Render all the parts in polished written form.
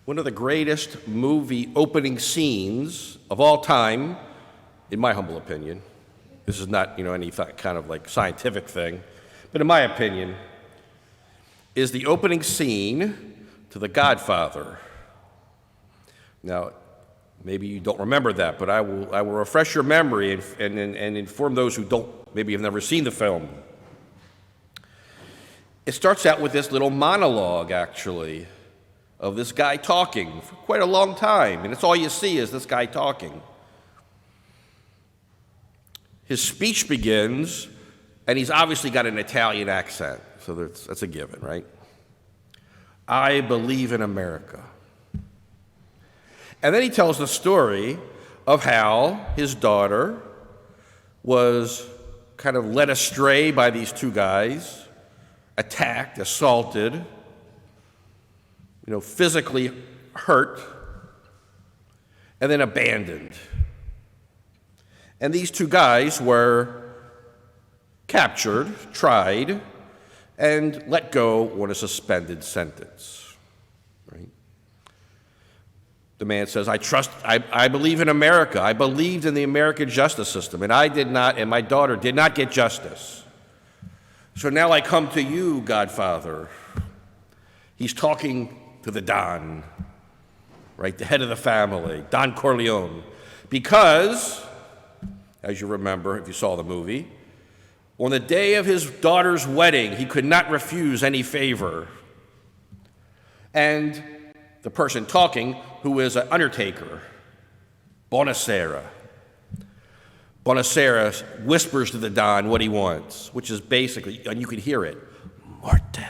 one of the greatest movie opening scenes of all time, in my humble opinion. This is not, any kind of like scientific thing, but in my opinion, is the opening scene to The Godfather. Now, maybe you don't remember that, but I will refresh your memory and inform those who maybe have never seen the film. It starts out with this little monologue, actually, of this guy talking for quite a long time, and it's all you see is this guy talking. His speech begins, and he's obviously got an Italian accent, so that's a given, right? I believe in America. And then he tells the story of how his daughter was kind of led astray by these two guys, attacked, assaulted, physically hurt, and then abandoned. And these two guys were captured, tried, and let go on a suspended sentence. Right? The man says, I believe in America. I believed in the American justice system, and I did not, and my daughter did not get justice. So now I come to you, Godfather. He's talking to the Don, right, the head of the family, Don Corleone, because, as you remember if you saw the movie, on the day of his daughter's wedding, he could not refuse any favor. And the person talking, who is an undertaker, Bonacera, whispers to the Don what he wants, which is basically, and you can hear it, Morte.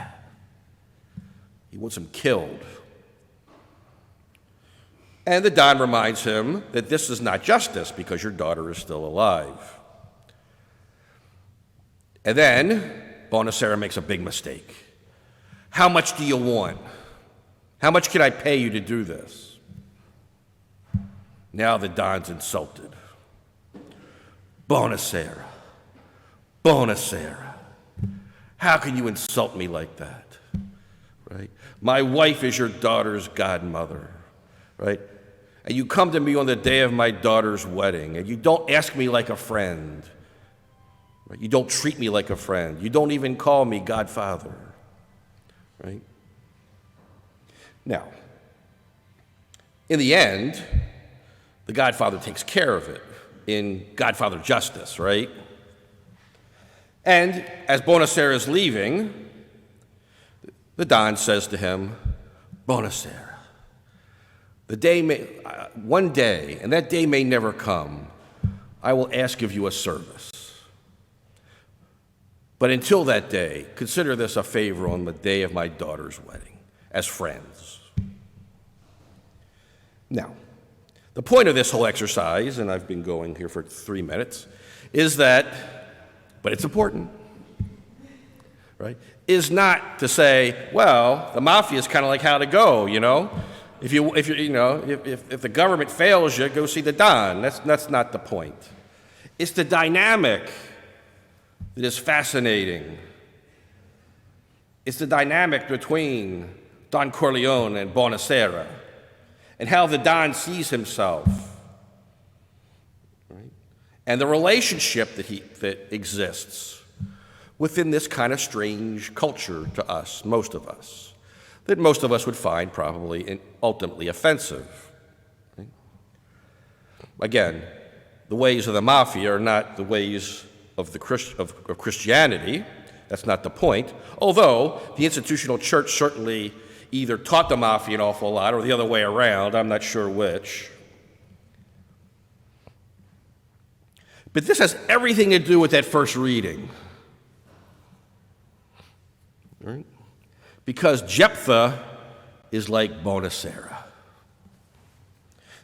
He wants him killed. And the Don reminds him that this is not justice because your daughter is still alive. And then Bonacera makes a big mistake. How much do you want? How much can I pay you to do this? Now the Don's insulted. Bonacera, how can you insult me like that? Right? My wife is your daughter's godmother, right? And you come to me on the day of my daughter's wedding, and you don't ask me like a friend. Right? You don't treat me like a friend. You don't even call me Godfather, right? Now, in the end, the Godfather takes care of it in Godfather Justice, right? And as Bonacera is leaving, the Don says to him, Bonacera, one day, and that day may never come, I will ask of you a service. But until that day, consider this a favor on the day of my daughter's wedding, as friends. Now, the point of this whole exercise, and I've been going here for 3 minutes, is that, but it's important, right, is not to say, well, the mafia is kind of like how to go, If the government fails you, go see the Don. That's not the point. It's the dynamic that is fascinating. It's the dynamic between Don Corleone and Bonacera, and how the Don sees himself, right? And the relationship that exists within this kind of strange culture to us, most of us, that most of us would find probably ultimately offensive. Right? Again, the ways of the mafia are not the ways of Christianity. That's not the point. Although the institutional church certainly either taught the mafia an awful lot or the other way around, I'm not sure which. But this has everything to do with that first reading. Right? Because Jephthah is like Bonacera.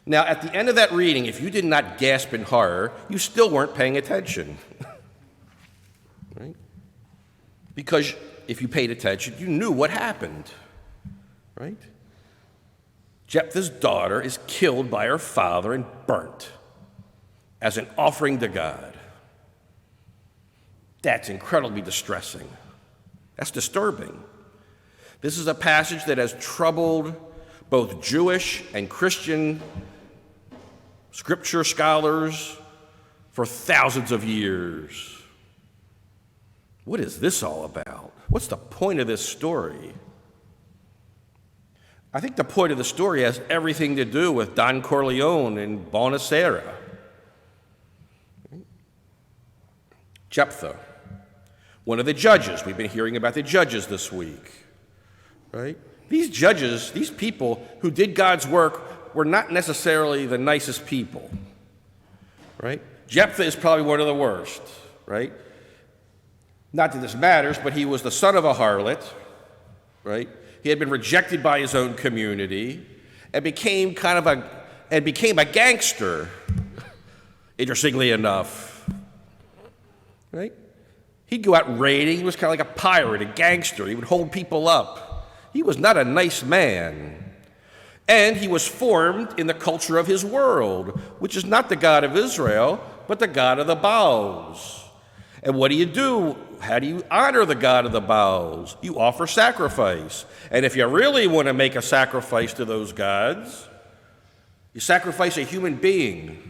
Now, at the end of that reading, if you did not gasp in horror, you still weren't paying attention. Right? Because if you paid attention, you knew what happened. Right? Jephthah's daughter is killed by her father and burnt as an offering to God. That's incredibly distressing. That's disturbing. This is a passage that has troubled both Jewish and Christian scripture scholars for thousands of years. What is this all about? What's the point of this story? I think the point of the story has everything to do with Don Corleone and Bonacera. Jephthah, one of the judges. We've been hearing about the judges this week, right? These judges, these people who did God's work, were not necessarily the nicest people, right? Jephthah is probably one of the worst, right? Not that this matters, but he was the son of a harlot, right? He had been rejected by his own community and became a gangster, interestingly enough, right? He'd go out raiding. He was kind of like a pirate, a gangster. He would hold people up. He was not a nice man. And he was formed in the culture of his world, which is not the God of Israel, but the God of the Bowels. And what do? How do you honor the God of the Bowels? You offer sacrifice. And if you really want to make a sacrifice to those gods, you sacrifice a human being.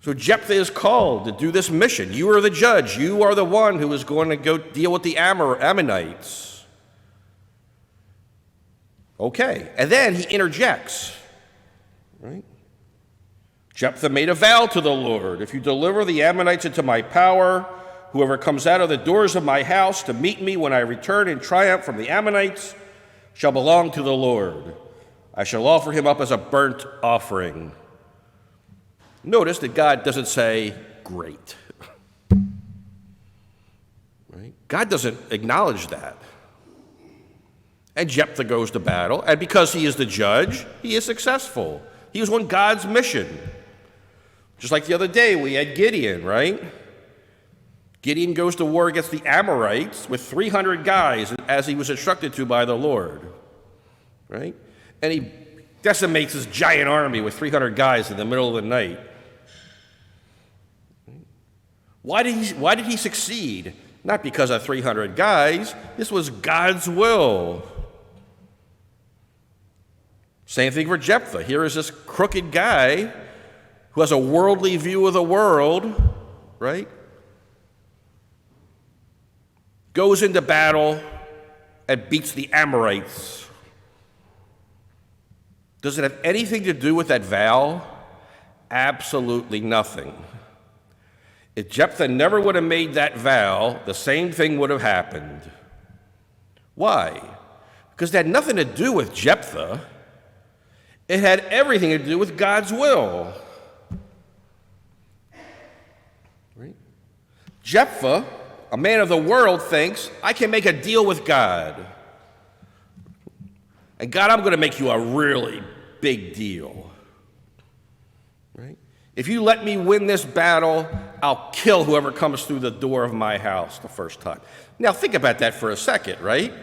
So Jephthah is called to do this mission. You are the judge. You are the one who is going to go deal with the Ammonites. Okay, and then he interjects, right? Jephthah made a vow to the Lord. If you deliver the Ammonites into my power, whoever comes out of the doors of my house to meet me when I return in triumph from the Ammonites shall belong to the Lord. I shall offer him up as a burnt offering. Notice that God doesn't say, great. Right? God doesn't acknowledge that. And Jephthah goes to battle, and because he is the judge, he is successful. He was on God's mission. Just like the other day, we had Gideon, right? Gideon goes to war against the Amorites with 300 guys, as he was instructed to by the Lord, right? And he decimates his giant army with 300 guys in the middle of the night. Why did he succeed? Not because of 300 guys. This was God's will. Same thing for Jephthah. Here is this crooked guy who has a worldly view of the world, right? Goes into battle and beats the Amorites. Does it have anything to do with that vow? Absolutely nothing. If Jephthah never would have made that vow, the same thing would have happened. Why? Because it had nothing to do with Jephthah. It had everything to do with God's will. Right? Jephthah, a man of the world, thinks, I can make a deal with God. And God, I'm going to make you a really big deal. Right? If you let me win this battle, I'll kill whoever comes through the door of my house the first time. Now think about that for a second, right?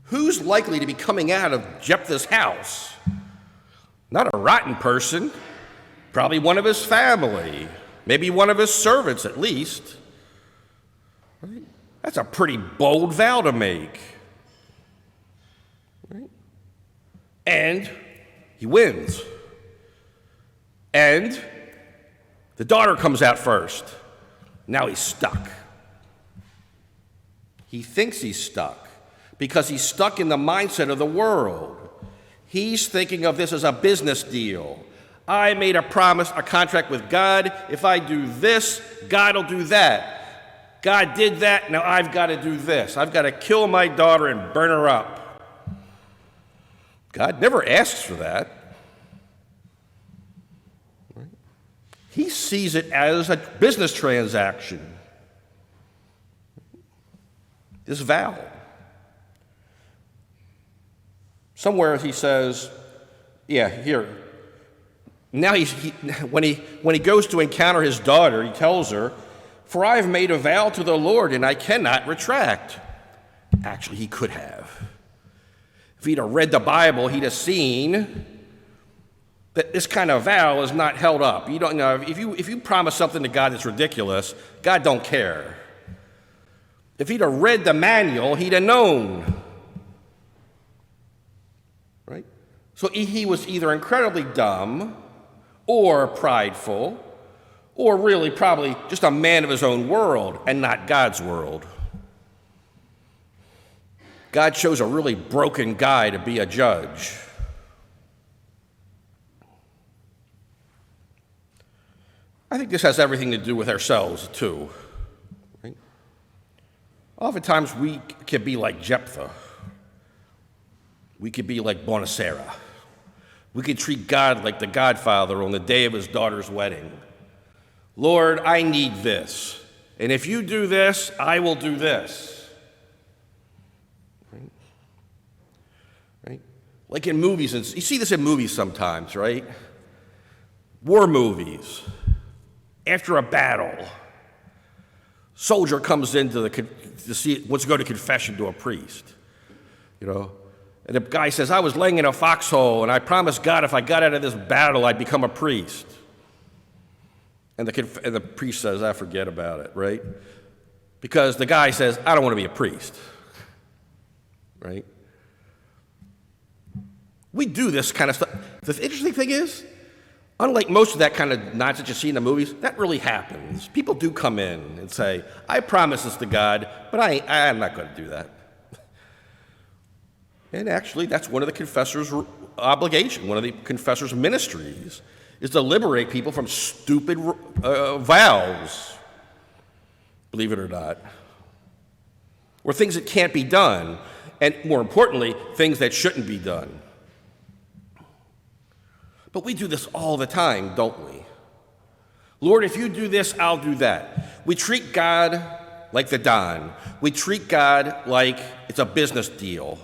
Who's likely to be coming out of Jephthah's house? Not a rotten person, probably one of his family, maybe one of his servants at least. Right? That's a pretty bold vow to make. Right? And he wins. And the daughter comes out first. Now he's stuck. He thinks he's stuck because he's stuck in the mindset of the world. He's thinking of this as a business deal. I made a promise, a contract with God. If I do this, God will do that. God did that, now I've got to do this. I've got to kill my daughter and burn her up. God never asks for that. He sees it as a business transaction. This vow. Somewhere he says, yeah, here. Now when he goes to encounter his daughter, he tells her, for I have made a vow to the Lord and I cannot retract. Actually, he could have. If he'd have read the Bible, he'd have seen that this kind of vow is not held up. You don't know, if you promise something to God that's ridiculous, God don't care. If he'd have read the manual, he'd have known. Right? So he was either incredibly dumb or prideful or really probably just a man of his own world and not God's world. God chose a really broken guy to be a judge. I think this has everything to do with ourselves, too. Right? Oftentimes, we can be like Jephthah. We could be like Bonacera. We could treat God like the Godfather on the day of his daughter's wedding. Lord, I need this. And if you do this, I will do this. Right? Like in movies, and you see this in movies sometimes, right? War movies. After a battle, soldier comes into wants to go to confession to a priest, and the guy says, I was laying in a foxhole, and I promised God if I got out of this battle, I'd become a priest. And the priest says, I forget about it, right? Because the guy says, I don't want to be a priest, right? We do this kind of stuff. The interesting thing is, unlike most of that kind of nonsense you see in the movies, that really happens. People do come in and say, I promise this to God, but I'm not going to do that. And actually, that's one of the confessor's obligation, one of the confessor's ministries, is to liberate people from stupid vows, believe it or not, or things that can't be done, and more importantly, things that shouldn't be done. But we do this all the time, don't we? Lord, if you do this, I'll do that. We treat God like the Don. We treat God like it's a business deal.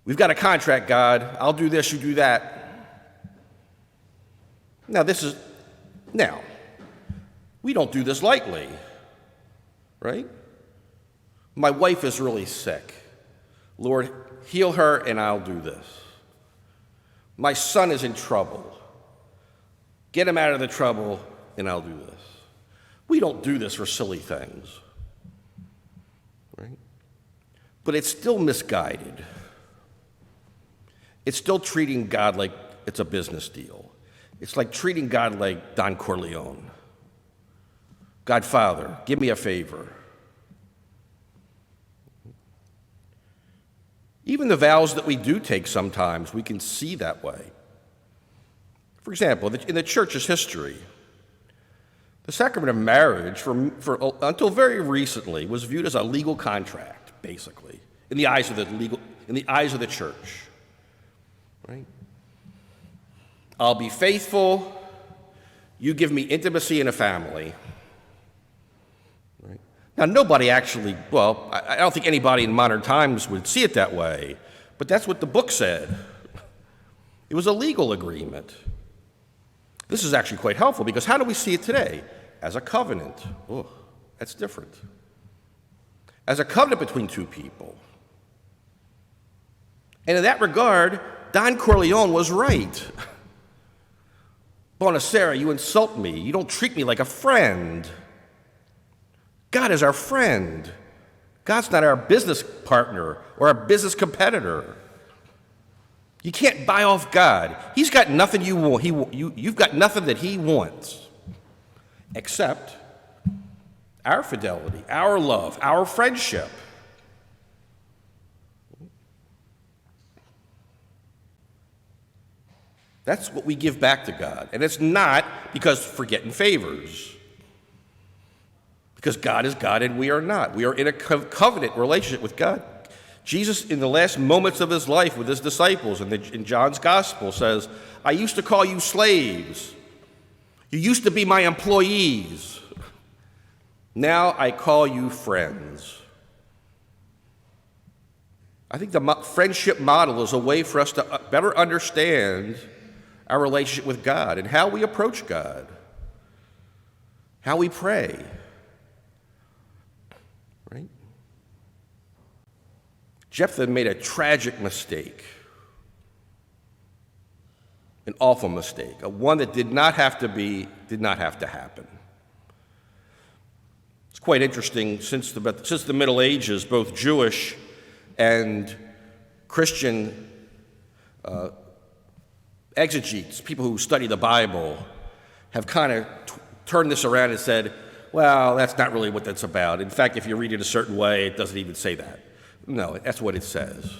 We've got a contract, God. I'll do this, you do that. Now, we don't do this lightly, right? My wife is really sick. Lord, heal her and I'll do this. My son is in trouble. Get him out of the trouble, and I'll do this. We don't do this for silly things, right? But it's still misguided. It's still treating God like it's a business deal. It's like treating God like Don Corleone. Godfather, give me a favor. Even the vows that we do take sometimes, we can see that way. For example, in the church's history, the sacrament of marriage until very recently was viewed as a legal contract, basically, in the eyes of the church. Right? I'll be faithful, you give me intimacy in a family. Right? Now, nobody actually, I don't think anybody in modern times would see it that way, but that's what the book said. It was a legal agreement. This is actually quite helpful because how do we see it today? As a covenant. Oh, that's different. As a covenant between two people. And in that regard, Don Corleone was right. Bonacera, you insult me. You don't treat me like a friend. God is our friend. God's not our business partner or our business competitor. You can't buy off God. He's got nothing you want. You've got nothing that he wants except our fidelity, our love, our friendship. That's what we give back to God. And it's not because we're getting favors. Because God is God and we are not. We are in a covenant relationship with God. Jesus, in the last moments of his life with his disciples in John's gospel, says, I used to call you slaves. You used to be my employees. Now I call you friends. I think the friendship model is a way for us to better understand our relationship with God and how we approach God, how we pray. Right? Jephthah made a tragic mistake, an awful mistake, one that did not have to happen. It's quite interesting, since the Middle Ages, both Jewish and Christian exegetes, people who study the Bible, have kind of turned this around and said, well, that's not really what that's about. In fact, if you read it a certain way, it doesn't even say that. No, that's what it says,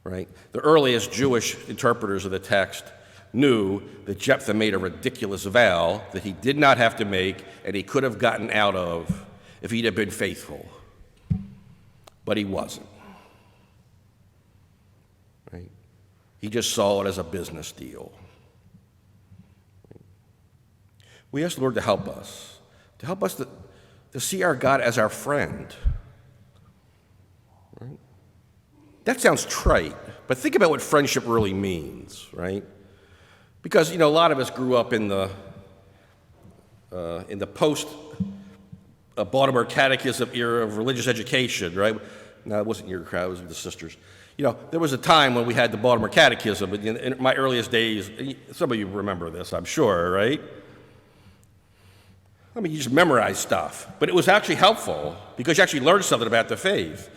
right? The earliest Jewish interpreters of the text knew that Jephthah made a ridiculous vow that he did not have to make and he could have gotten out of if he'd have been faithful. But he wasn't. Right? He just saw it as a business deal. We ask the Lord to help us to see our God as our friend. Right? That sounds trite, but think about what friendship really means, right? Because, a lot of us grew up in the post Baltimore Catechism era of religious education, right? No, it wasn't your crowd, it was the sisters. There was a time when we had the Baltimore Catechism, but in my earliest days, some of you remember this, I'm sure, right? I mean, you just memorize stuff, but it was actually helpful because you actually learned something about the faith.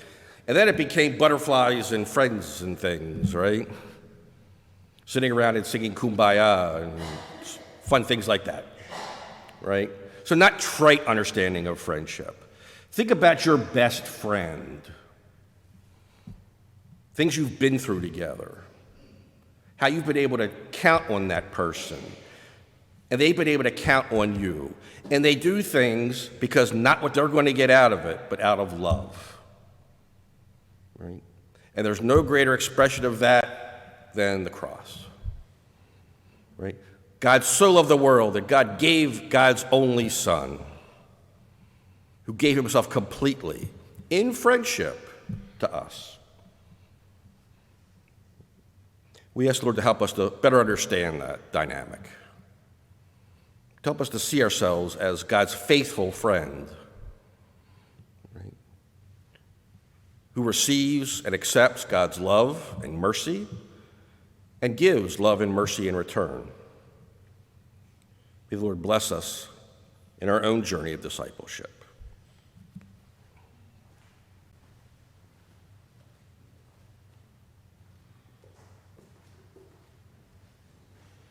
And then it became butterflies and friends and things, right? Sitting around and singing Kumbaya and fun things like that, right? So not trite understanding of friendship. Think about your best friend. Things you've been through together. How you've been able to count on that person. And they've been able to count on you. And they do things because not what they're going to get out of it, but out of love. Right? And there's no greater expression of that than the cross. Right? God so loved the world that God gave God's only Son, who gave himself completely in friendship to us. We ask the Lord to help us to better understand that dynamic. To help us to see ourselves as God's faithful friend, right? Who receives and accepts God's love and mercy and gives love and mercy in return. May the Lord bless us in our own journey of discipleship.